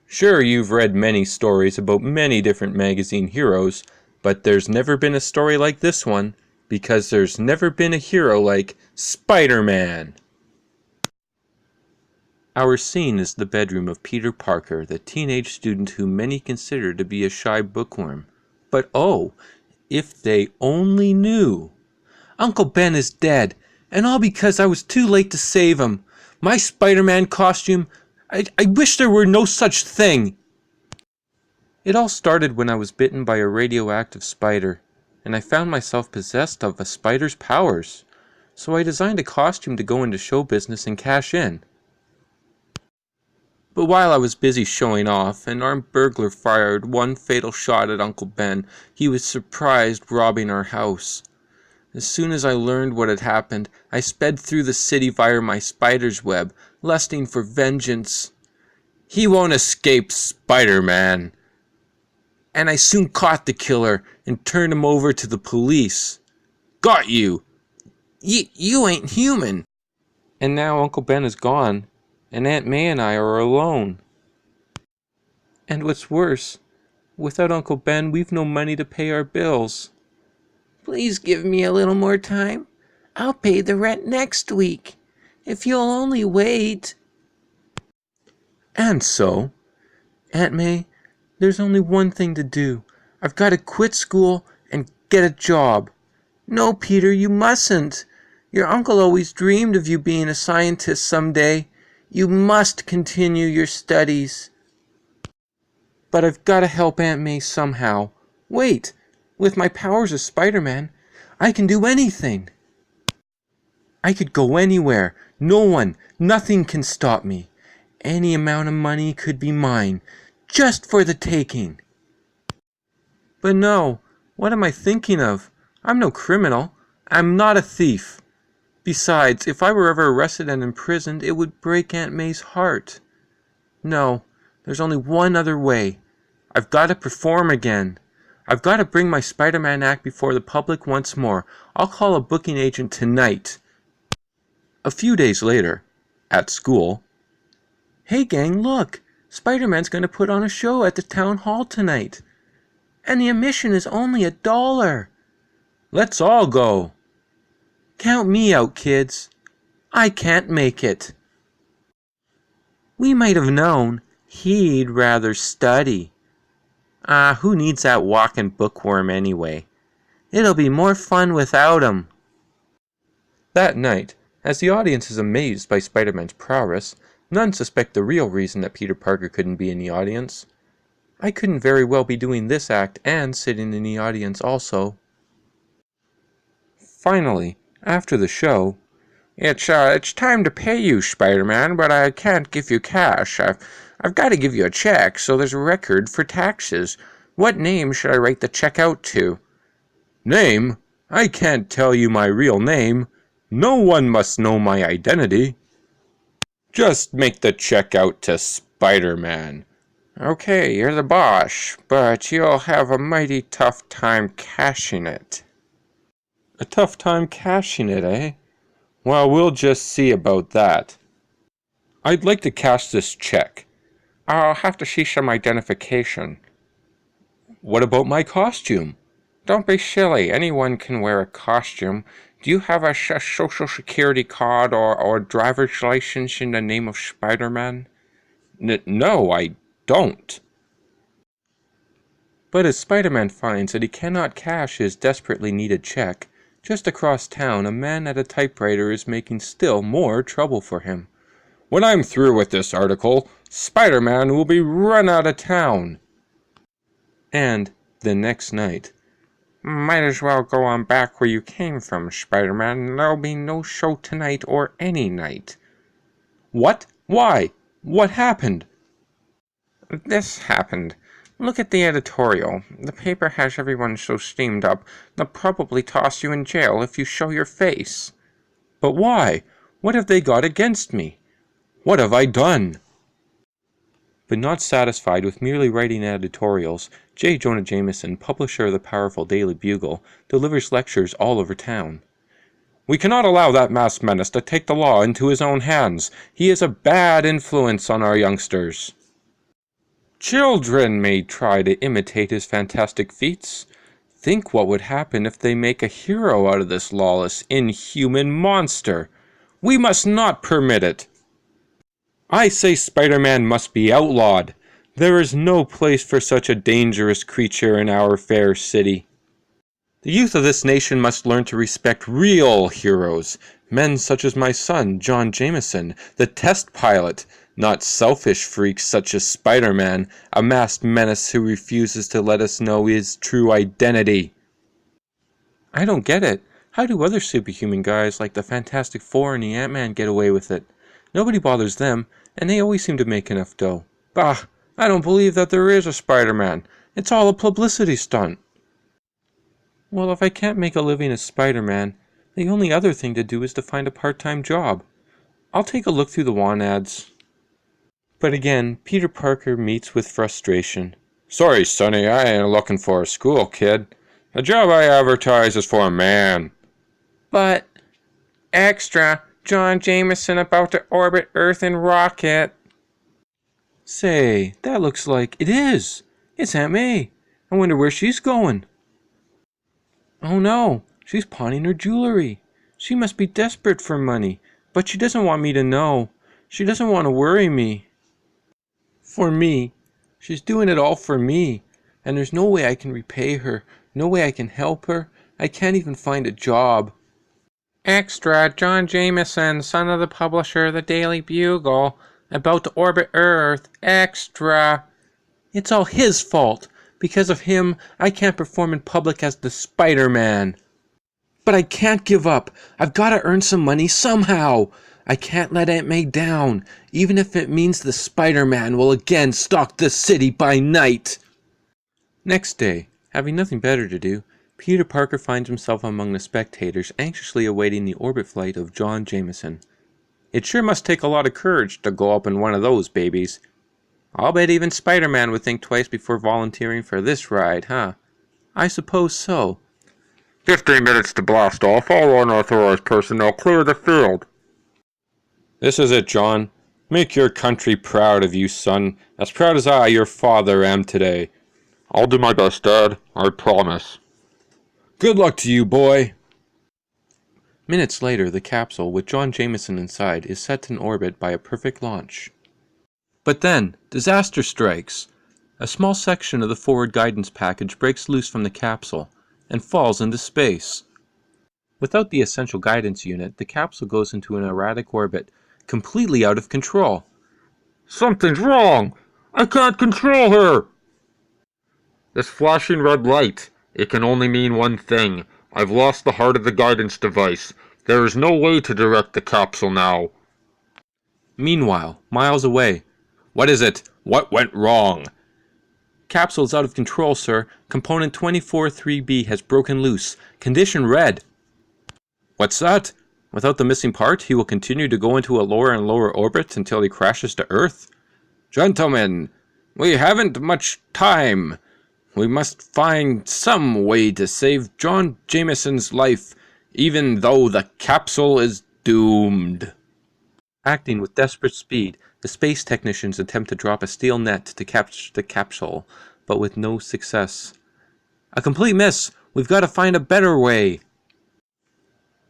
Sure, you've read many stories about many different magazine heroes, but there's never been a story like this one, because there's never been a hero like Spider-Man. Our scene is the bedroom of Peter Parker, the teenage student who many consider to be a shy bookworm. But oh, if they only knew! Uncle Ben is dead, and all because I was too late to save him. My Spider-Man costume, I wish there were no such thing. It all started when I was bitten by a radioactive spider, and I found myself possessed of a spider's powers. So I designed a costume to go into show business and cash in. But while I was busy showing off, an armed burglar fired one fatal shot at Uncle Ben. He was surprised robbing our house. As soon as I learned what had happened, I sped through the city via my spider's web, lusting for vengeance. He won't escape, Spider-Man. And I soon caught the killer and turned him over to the police. Got you! You ain't human! And now Uncle Ben is gone, and Aunt May and I are alone. And what's worse, without Uncle Ben, we've no money to pay our bills. Please give me a little more time. I'll pay the rent next week, if you'll only wait. And so, Aunt May, there's only one thing to do. I've got to quit school and get a job. No, Peter, you mustn't. Your uncle always dreamed of you being a scientist someday. You must continue your studies. But I've got to help Aunt May somehow. Wait, with my powers as Spider-Man, I can do anything. I could go anywhere. Nothing can stop me. Any amount of money could be mine, just for the taking. But no, what am I thinking of? I'm no criminal. I'm not a thief. Besides, if I were ever arrested and imprisoned, it would break Aunt May's heart. No, there's only one other way. I've got to perform again. I've got to bring my Spider-Man act before the public once more. I'll call a booking agent tonight. A few days later, at school. Hey gang, look! Spider-Man's going to put on a show at the town hall tonight. And the admission is only $1. Let's all go. Count me out, kids. I can't make it. We might have known he'd rather study. Who needs that walking bookworm anyway? It'll be more fun without him. That night, as the audience is amazed by Spider-Man's prowess, none suspect the real reason that Peter Parker couldn't be in the audience. I couldn't very well be doing this act and sitting in the audience also. Finally, after the show, It's time to pay you, Spider-Man, but I can't give you cash. I've got to give you a check, so there's a record for taxes. What name should I write the check out to? Name? I can't tell you my real name. No one must know my identity. Just make the check out to Spider-Man. Okay, you're the boss, but you'll have a mighty tough time cashing it. A tough time cashing it, eh? Well, we'll just see about that. I'd like to cash this check. I'll have to see some identification. What about my costume? Don't be silly. Anyone can wear a costume. Do you have a social security card or driver's license in the name of Spider-Man? No, I don't. But as Spider-Man finds that he cannot cash his desperately needed check, just across town a man at a typewriter is making still more trouble for him. When I'm through with this article, Spider-Man will be run out of town. And the next night, might as well go on back where you came from, Spider-Man. There'll be no show tonight or any night. What? Why? What happened? This happened. Look at the editorial. The paper has everyone so steamed up, they'll probably toss you in jail if you show your face. But why? What have they got against me? What have I done? But not satisfied with merely writing editorials, Jonah Jameson, publisher of the powerful Daily Bugle, delivers lectures all over town. We cannot allow that masked menace to take the law into his own hands. He is a bad influence on our youngsters. Children may try to imitate his fantastic feats. Think what would happen if they make a hero out of this lawless, inhuman monster. We must not permit it. I say Spider-Man must be outlawed. There is no place for such a dangerous creature in our fair city. The youth of this nation must learn to respect real heroes, men such as my son, Jonah Jameson, the test pilot, not selfish freaks such as Spider-Man, a masked menace who refuses to let us know his true identity. I don't get it. How do other superhuman guys like the Fantastic Four and the Ant-Man get away with it? Nobody bothers them, and they always seem to make enough dough. Bah, I don't believe that there is a Spider-Man. It's all a publicity stunt. Well, if I can't make a living as Spider-Man, the only other thing to do is to find a part-time job. I'll take a look through the want ads. But again, Peter Parker meets with frustration. Sorry, Sonny, I ain't looking for a school kid. The job I advertise is for a man. But, extra, Jonah Jameson about to orbit Earth in rocket. Say, that looks like it is. It's Aunt May. I wonder where she's going. Oh no, she's pawning her jewelry. She must be desperate for money, but she doesn't want me to know. She doesn't want to worry me. For me. She's doing it all for me, and there's no way I can repay her, no way I can help her. I can't even find a job. Extra, Jonah Jameson, son of the publisher of the Daily Bugle, about to orbit Earth. Extra. It's all his fault. Because of him, I can't perform in public as the Spider-Man. But I can't give up. I've got to earn some money somehow. I can't let Aunt May down, even if it means the Spider-Man will again stalk the city by night. Next day, having nothing better to do, Peter Parker finds himself among the spectators anxiously awaiting the orbit flight of Jonah Jameson. It sure must take a lot of courage to go up in one of those babies. I'll bet even Spider-Man would think twice before volunteering for this ride, huh? I suppose so. 15 minutes to blast off. All unauthorized personnel clear the field. This is it, John. Make your country proud of you, son. As proud as I, your father, am today. I'll do my best, Dad. I promise. Good luck to you, boy. Minutes later, the capsule, with Jonah Jameson inside, is set in orbit by a perfect launch. But then, disaster strikes. A small section of the forward guidance package breaks loose from the capsule and falls into space. Without the essential guidance unit, the capsule goes into an erratic orbit, completely out of control. Something's wrong! I can't control her! This flashing red light, it can only mean one thing. I've lost the heart of the guidance device. There is no way to direct the capsule now. Meanwhile, miles away. What is it? What went wrong? Capsule's out of control, sir. Component 24-3B has broken loose. Condition red. What's that? Without the missing part, he will continue to go into a lower and lower orbit until he crashes to Earth. Gentlemen, we haven't much time. We must find some way to save Jonah Jameson's life, even though the capsule is doomed. Acting with desperate speed, the space technicians attempt to drop a steel net to capture the capsule, but with no success. A complete miss! We've got to find a better way!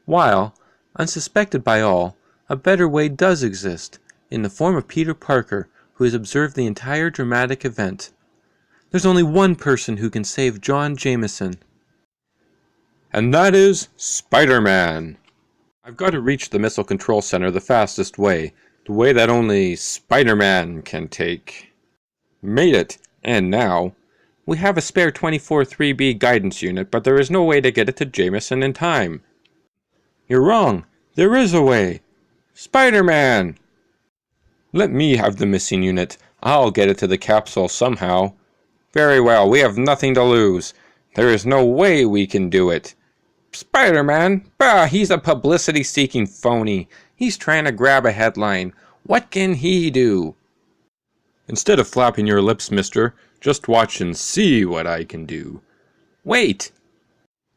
While, unsuspected by all, a better way does exist, in the form of Peter Parker, who has observed the entire dramatic event. There's only one person who can save Jonah Jameson. And that is Spider-Man. I've got to reach the Missile Control Center the fastest way, the way that only Spider-Man can take. Made it, and now, we have a spare 24-3B guidance unit, but there is no way to get it to Jameson in time. You're wrong. There is a way. Spider-Man! Let me have the missing unit. I'll get it to the capsule somehow. Very well, we have nothing to lose. There is no way we can do it. Spider-Man? Bah, he's a publicity-seeking phony. He's trying to grab a headline. What can he do? Instead of flapping your lips, mister, just watch and see what I can do. Wait!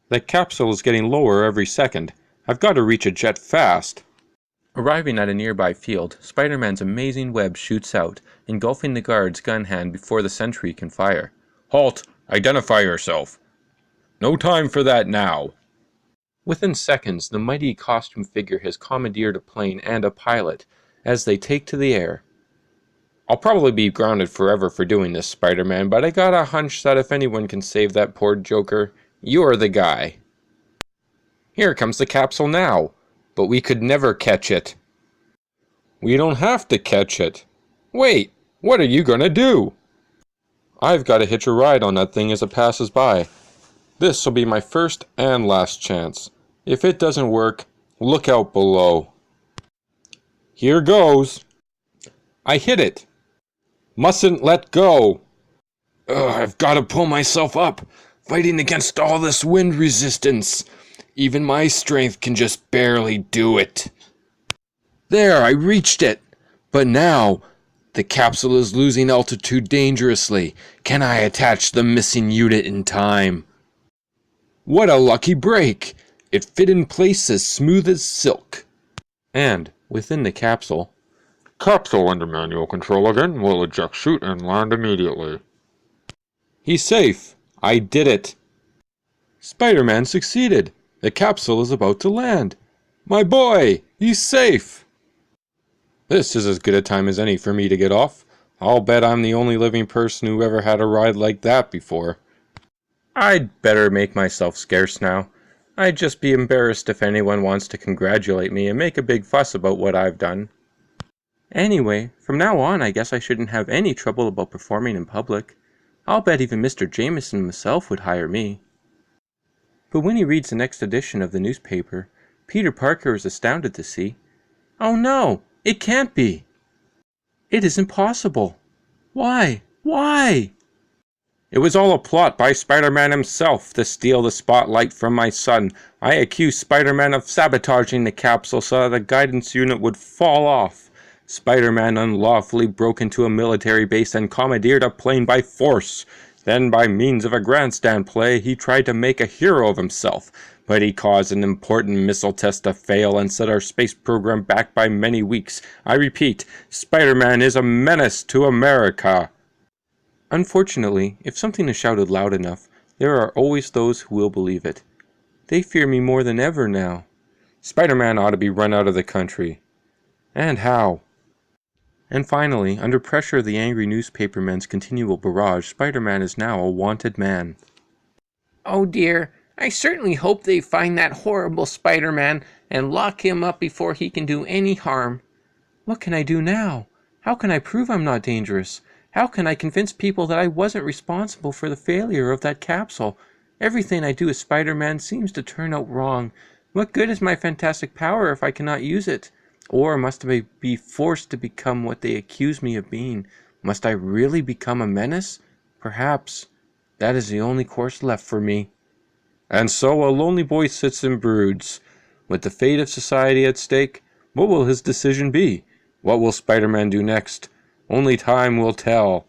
The capsule is getting lower every second. I've got to reach a jet fast. Arriving at a nearby field, Spider-Man's amazing web shoots out, engulfing the guard's gun hand before the sentry can fire. Halt! Identify yourself! No time for that now! Within seconds, the mighty costume figure has commandeered a plane and a pilot as they take to the air. I'll probably be grounded forever for doing this, Spider-Man, but I got a hunch that if anyone can save that poor Joker, you're the guy. Here comes the capsule now, but we could never catch it. We don't have to catch it. Wait, what are you gonna do? I've got to hitch a ride on that thing as it passes by. This'll be my first and last chance. If it doesn't work, look out below. Here goes. I hit it. Mustn't let go. I've got to pull myself up, fighting against all this wind resistance. Even my strength can just barely do it. There, I reached it. But now, the capsule is losing altitude dangerously. Can I attach the missing unit in time? What a lucky break! It fit in place as smooth as silk. And, within the capsule, Capsule under manual control again. Will eject chute and land immediately. He's safe. I did it. Spider-Man succeeded. The capsule is about to land. My boy, he's safe. This is as good a time as any for me to get off. I'll bet I'm the only living person who ever had a ride like that before. I'd better make myself scarce now. I'd just be embarrassed if anyone wants to congratulate me and make a big fuss about what I've done. Anyway, from now on I guess I shouldn't have any trouble about performing in public. I'll bet even Mr. Jameson himself would hire me. But when he reads the next edition of the newspaper, Peter Parker is astounded to see, "Oh no, it can't be! It isn't possible! Why? Why?" It was all a plot by Spider-Man himself to steal the spotlight from my son. I accused Spider-Man of sabotaging the capsule so that the guidance unit would fall off. Spider-Man unlawfully broke into a military base and commandeered a plane by force. Then, by means of a grandstand play, he tried to make a hero of himself, but he caused an important missile test to fail and set our space program back by many weeks. I repeat, Spider-Man is a menace to America. Unfortunately, if something is shouted loud enough, there are always those who will believe it. They fear me more than ever now. Spider-Man ought to be run out of the country. And how? And finally, under pressure of the angry newspapermen's continual barrage, Spider-Man is now a wanted man. Oh dear, I certainly hope they find that horrible Spider-Man and lock him up before he can do any harm. What can I do now? How can I prove I'm not dangerous? How can I convince people that I wasn't responsible for the failure of that capsule? Everything I do as Spider-Man seems to turn out wrong. What good is my fantastic power if I cannot use it? Or must I be forced to become what they accuse me of being? Must I really become a menace? Perhaps. That is the only course left for me. And so a lonely boy sits and broods. With the fate of society at stake, what will his decision be? What will Spider-Man do next? Only time will tell.